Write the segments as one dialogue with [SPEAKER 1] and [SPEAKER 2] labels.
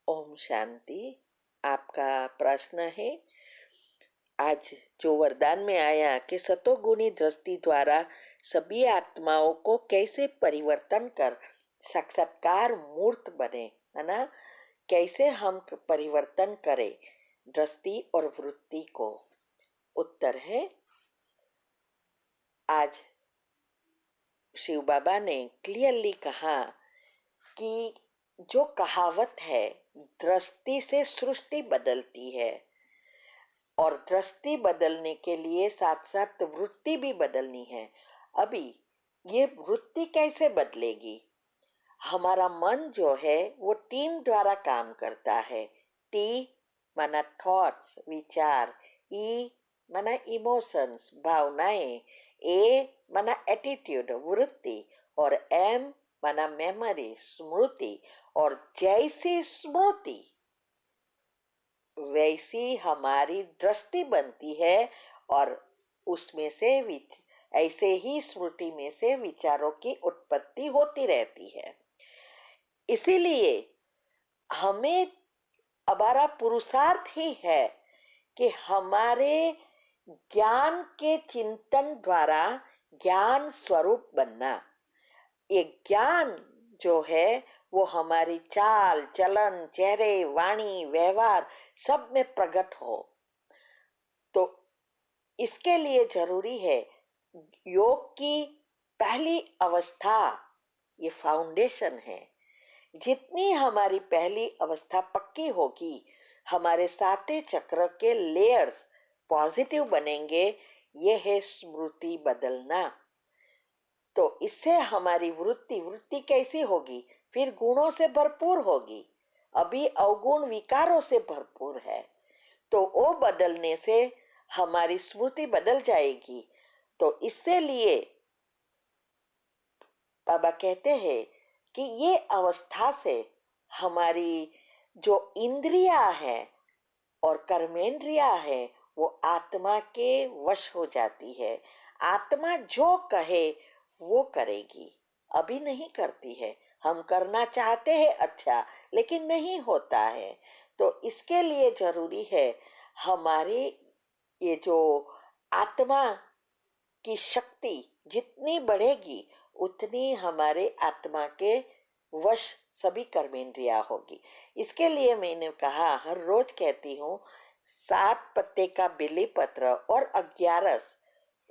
[SPEAKER 1] ओम शांति। आपका प्रश्न है, आज जो वरदान में आया कि सतोगुणी दृष्टि द्वारा सभी आत्माओं को कैसे परिवर्तन कर साक्षात्कार मूर्त बने, है ना। कैसे हम परिवर्तन करें दृष्टि और वृत्ति को। उत्तर है, आज शिव बाबा ने क्लियरली कहा कि जो कहावत है, दृष्टि से सृष्टि बदलती है और दृष्टि बदलने के लिए साथ साथ वृत्ति भी बदलनी है। अभी ये वृत्ति कैसे बदलेगी? हमारा मन जो है वो टीम द्वारा काम करता है। टी माना थॉट्स, विचार, ई माना इमोशंस, भावनाएं, ए माना एटीट्यूड, वृत्ति, और एम माना मेमोरी, स्मृति। और जैसी स्मृति वैसी हमारी दृष्टि बनती है और उसमें से ऐसे ही स्मृति में से विचारों की उत्पत्ति होती रहती है। इसीलिए हमें हमारा पुरुषार्थ ही है कि हमारे ज्ञान के चिंतन द्वारा ज्ञान स्वरूप बनना। ये ज्ञान जो है वो हमारी चाल चलन, चेहरे, वाणी, व्यवहार सब में प्रकट हो। तो इसके लिए जरूरी है योग की पहली अवस्था, ये फाउंडेशन है। जितनी हमारी पहली अवस्था पक्की होगी, हमारे साते चक्र के लेयर्स पॉजिटिव बनेंगे। ये है स्मृति बदलना। तो इससे हमारी वृत्ति कैसी होगी? फिर गुणों से भरपूर होगी। अभी अवगुण विकारों से भरपूर है। तो वो बदलने से हमारी स्मृति बदल जाएगी। तो इससे लिए बाबा कहते हैं कि ये अवस्था से हमारी जो इंद्रिया है और कर्मेंद्रिया है वो आत्मा के वश हो जाती है। आत्मा जो कहे वो करेगी, अभी नहीं करती है। हम करना चाहते हैं अच्छा, लेकिन नहीं होता है। तो इसके लिए जरूरी है हमारी ये जो आत्मा की शक्ति जितनी बढ़ेगी उतनी हमारे आत्मा के वश सभी कर्मेंद्रिया होगी। इसके लिए मैंने कहा, हर रोज कहती हूँ, 7 पत्ते का बेली पत्र और 11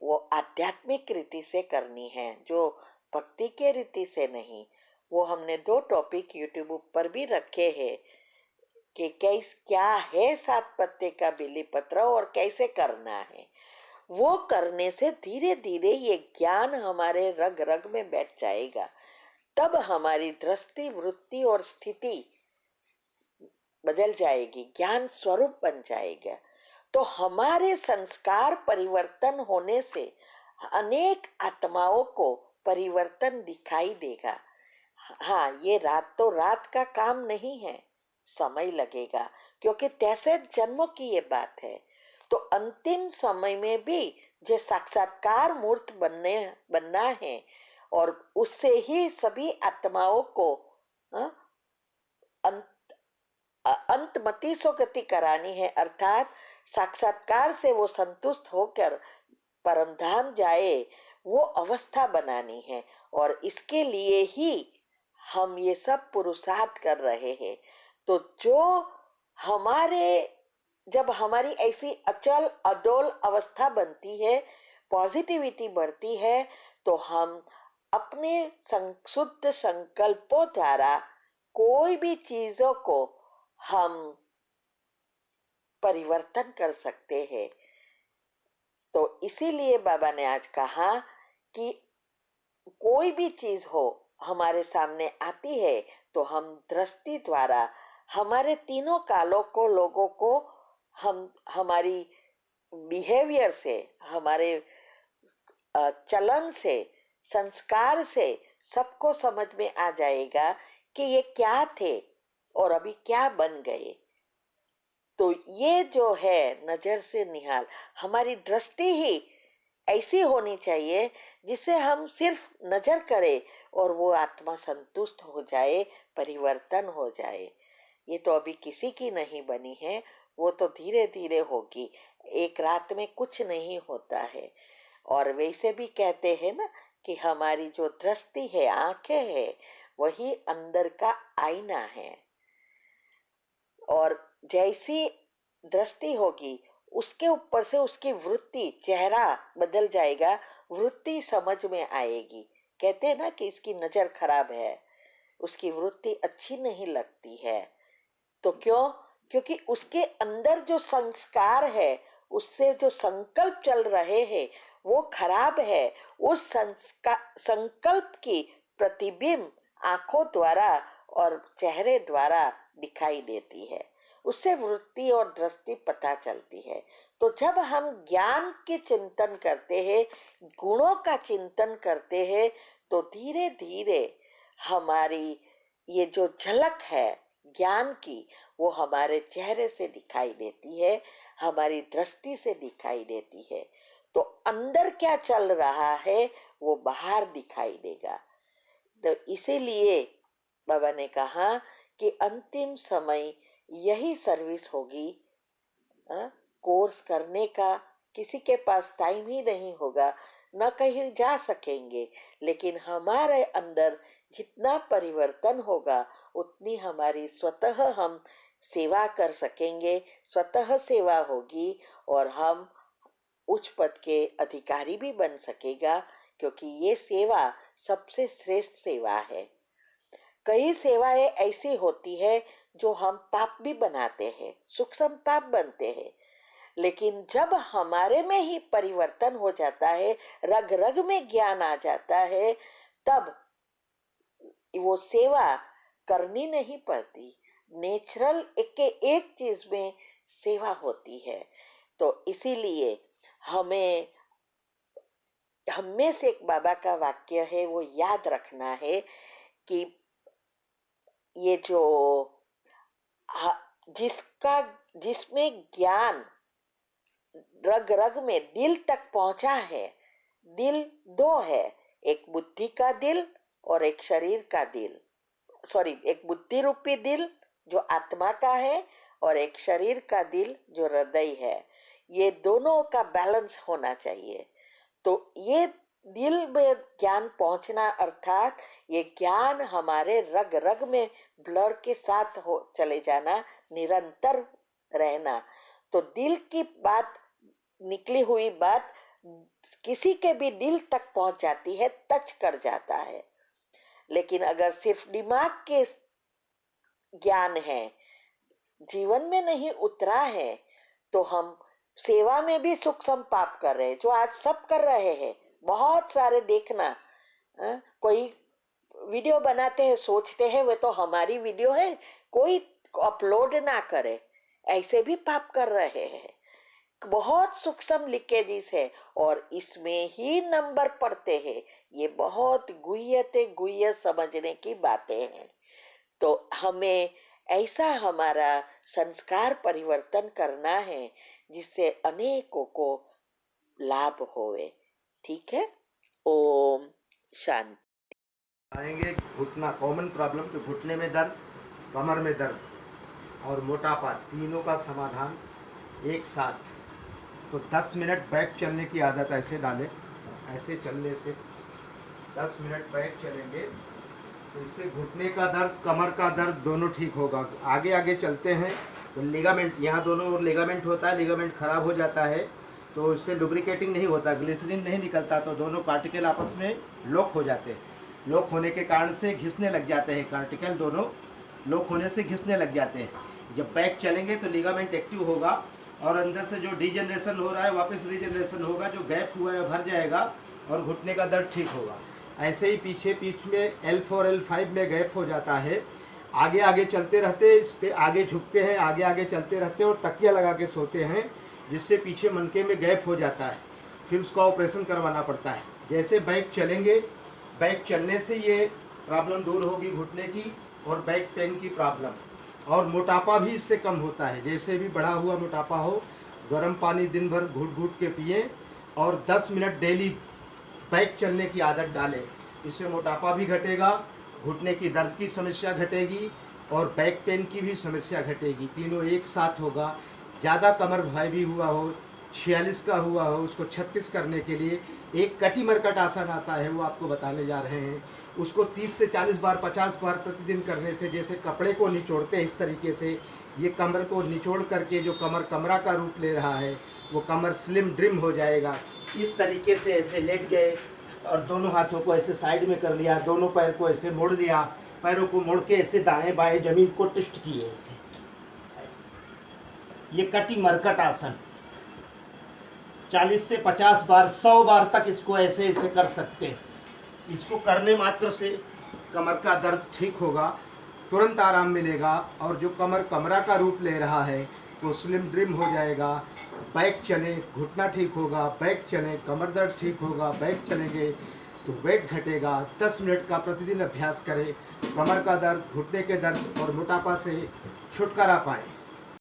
[SPEAKER 1] वो आध्यात्मिक रीति से करनी है, जो भक्ति के रीति से नहीं। वो हमने 2 टॉपिक यूट्यूब पर भी रखे हैं कि क्या है 7 पत्ते का बेली पत्र और कैसे करना है। वो करने से धीरे धीरे ये ज्ञान हमारे रग रग में बैठ जाएगा। तब हमारी दृष्टि, वृत्ति और स्थिति बदल जाएगी, ज्ञान स्वरूप बन जाएगा। तो हमारे संस्कार परिवर्तन होने से अनेक आत्माओं को परिवर्तन दिखाई देगा। हाँ, ये रातों रात का काम नहीं है, समय लगेगा, क्योंकि 63 जन्मों की ये बात है। तो अंतिम समय में भी जो साक्षात्कार मूर्त बनना है और उससे ही सभी आत्माओं को अंतमति गति करानी है, अर्थात साक्षात्कार से वो संतुष्ट होकर परम धाम जाए, वो अवस्था बनानी है। और इसके लिए ही हम ये सब पुरुषार्थ कर रहे हैं। तो जो जब हमारी ऐसी अचल अडोल अवस्था बनती है, पॉजिटिविटी बढ़ती है, तो हम अपने शुद्ध संकल्पों द्वारा कोई भी चीजों को हम परिवर्तन कर सकते हैं। तो इसीलिए बाबा ने आज कहा कि कोई भी चीज हो हमारे सामने आती है तो हम दृष्टि द्वारा हमारे तीनों कालों को, लोगों को, हम हमारी बिहेवियर से, हमारे चलन से, संस्कार से सबको समझ में आ जाएगा कि ये क्या थे और अभी क्या बन गए। तो ये जो है नजर से निहाल, हमारी दृष्टि ही ऐसी होनी चाहिए जिसे हम सिर्फ नजर करें और वो आत्मा संतुष्ट हो जाए, परिवर्तन हो जाए। ये तो अभी किसी की नहीं बनी है, वो तो धीरे धीरे होगी, एक रात में कुछ नहीं होता है। और वैसे भी कहते हैं ना कि हमारी जो दृष्टि है, आंखें है, वही अंदर का आईना है। और जैसी दृष्टि होगी उसके ऊपर से उसकी वृत्ति, चेहरा बदल जाएगा, वृत्ति समझ में आएगी। कहते हैं ना कि इसकी नजर खराब है, उसकी वृत्ति अच्छी नहीं लगती है। तो क्यों? क्योंकि उसके अंदर जो संस्कार है, उससे जो संकल्प चल रहे हैं वो खराब है। उस संकल्प की प्रतिबिंब आंखों द्वारा और चेहरे द्वारा दिखाई देती है, उससे वृत्ति और दृष्टि पता चलती है। तो जब हम ज्ञान के चिंतन करते हैं, गुणों का चिंतन करते हैं, तो धीरे धीरे हमारी ये जो झलक है ज्ञान की, वो हमारे चेहरे से दिखाई देती है, हमारी दृष्टि से दिखाई देती है। तो अंदर क्या चल रहा है वो बाहर दिखाई देगा। तो इसीलिए बाबा ने कहा कि अंतिम समय यही सर्विस होगी। कोर्स करने का किसी के पास टाइम ही नहीं होगा, न कहीं जा सकेंगे, लेकिन हमारे अंदर जितना परिवर्तन होगा उतनी हमारी स्वतः हम सेवा कर सकेंगे, स्वतः सेवा होगी और हम उच्च पद के अधिकारी भी बन सकेगा, क्योंकि ये सेवा सबसे श्रेष्ठ सेवा है। कई सेवाएं ऐसी होती है जो हम पाप भी बनाते हैं, सूक्ष्म पाप बनते हैं, लेकिन जब हमारे में ही परिवर्तन हो जाता है, रग रग में ज्ञान आ जाता है, तब वो सेवा करनी नहीं पड़ती, नेचुरल एक के एक चीज में सेवा होती है। तो इसीलिए हमें से एक बाबा का वाक्य है वो याद रखना है कि ये जो जिसमें ज्ञान रग रग में दिल तक पहुंचा है, दिल दो है, एक बुद्धि का दिल और एक शरीर का दिल, एक बुद्धि रूपी दिल जो आत्मा का है और एक शरीर का दिल जो हृदय है। ये दोनों का बैलेंस होना चाहिए। तो ये दिल में ज्ञान पहुंचना अर्थात ये ज्ञान हमारे रग रग में ब्लड के साथ हो चले जाना, निरंतर रहना। तो दिल की बात, निकली हुई बात किसी के भी दिल तक पहुंच जाती है, टच कर जाता है। लेकिन अगर सिर्फ दिमाग के ज्ञान है, जीवन में नहीं उतरा है, तो हम सेवा में भी सूक्ष्म पाप कर रहे हैं, जो आज सब कर रहे हैं। बहुत सारे देखना, कोई वीडियो बनाते हैं, सोचते हैं वे तो हमारी वीडियो है, कोई अपलोड ना करे, ऐसे भी पाप कर रहे हैं। बहुत सूक्ष्म लीकेजेस है और इसमें ही नंबर पड़ते हैं। ये बहुत गुह्य समझने की बातें हैं। तो हमें ऐसा हमारा संस्कार परिवर्तन करना है जिससे अनेकों को लाभ होवे। ठीक है, ओम शांति।
[SPEAKER 2] आएंगे घुटना, कॉमन प्रॉब्लम तो घुटने में दर्द, कमर में दर्द और मोटापा, तीनों का समाधान एक साथ। तो 10 मिनट बैक चलने की आदत ऐसे डालें, ऐसे चलने से 10 मिनट बैक चलेंगे तो इससे घुटने का दर्द, कमर का दर्द दोनों ठीक होगा। आगे आगे चलते हैं तो लिगामेंट, यहाँ दोनों ओर लिगामेंट होता है, लिगामेंट खराब हो जाता है तो इससे लुब्रिकेटिंग नहीं होता, ग्लिसरीन नहीं निकलता, तो दोनों पार्टिकल आपस में लॉक हो जाते हैं। लॉक होने के कारण से घिसने लग जाते हैं, पार्टिकल दोनों लॉक होने से घिसने लग जाते हैं। जब बैक चलेंगे तो लिगामेंट एक्टिव होगा और अंदर से जो डीजनरेशन हो रहा है वापस रीजनरेशन होगा, जो गैप हुआ है भर जाएगा और घुटने का दर्द ठीक होगा। ऐसे ही पीछे में L4 L5 में गैप हो जाता है, आगे आगे चलते रहते, इस पे आगे झुकते हैं, आगे आगे चलते रहते हैं और तकिया लगा के सोते हैं, जिससे पीछे मनके में गैप हो जाता है, फिर उसका ऑपरेशन करवाना पड़ता है। जैसे बैक चलेंगे, बैक चलने से ये प्रॉब्लम दूर होगी घुटने की और बैक पेन की प्रॉब्लम, और मोटापा भी इससे कम होता है। जैसे भी बढ़ा हुआ मोटापा हो, गर्म पानी दिन भर घूट घूट के पिए और 10 मिनट डेली बैक चलने की आदत डालें। इससे मोटापा भी घटेगा, घुटने की दर्द की समस्या घटेगी, और बैक पेन की भी समस्या घटेगी। तीनों एक साथ होगा। ज़्यादा कमर भाई भी हुआ हो, 46 का हुआ हो, उसको 36 करने के लिए एक कटी मरकट आसन आता है, वो आपको बताने जा रहे हैं। उसको 30 से 40 बार 50 बार प्रतिदिन करने से, जैसे कपड़े को निचोड़ते हैं इस तरीके से ये कमर को निचोड़ करके जो कमर कमरा का रूप ले रहा है वो कमर स्लिम ड्रिम हो जाएगा। इस तरीके से ऐसे लेट गए और दोनों हाथों को ऐसे साइड में कर लिया, दोनों पैर को ऐसे मोड़ लिया, पैरों को मोड़ के ऐसे दाएं बाएं जमीन को ट्विस्ट किए ऐसे। ये कटी मरकट आसन 40 से 50 बार 100 बार तक इसको ऐसे ऐसे कर सकते हैं। इसको करने मात्र से कमर का दर्द ठीक होगा, तुरंत आराम मिलेगा और जो कमर कमरा का रूप ले रहा है वो स्लिम ड्रिम हो जाएगा। बैक चले, घुटना ठीक होगा, बैक चले, कमर दर्द ठीक होगा, बैक चलेंगे तो वेट घटेगा। 10 मिनट का प्रतिदिन अभ्यास करें, कमर का दर्द, घुटने के दर्द और मोटापा से छुटकारा पाएं।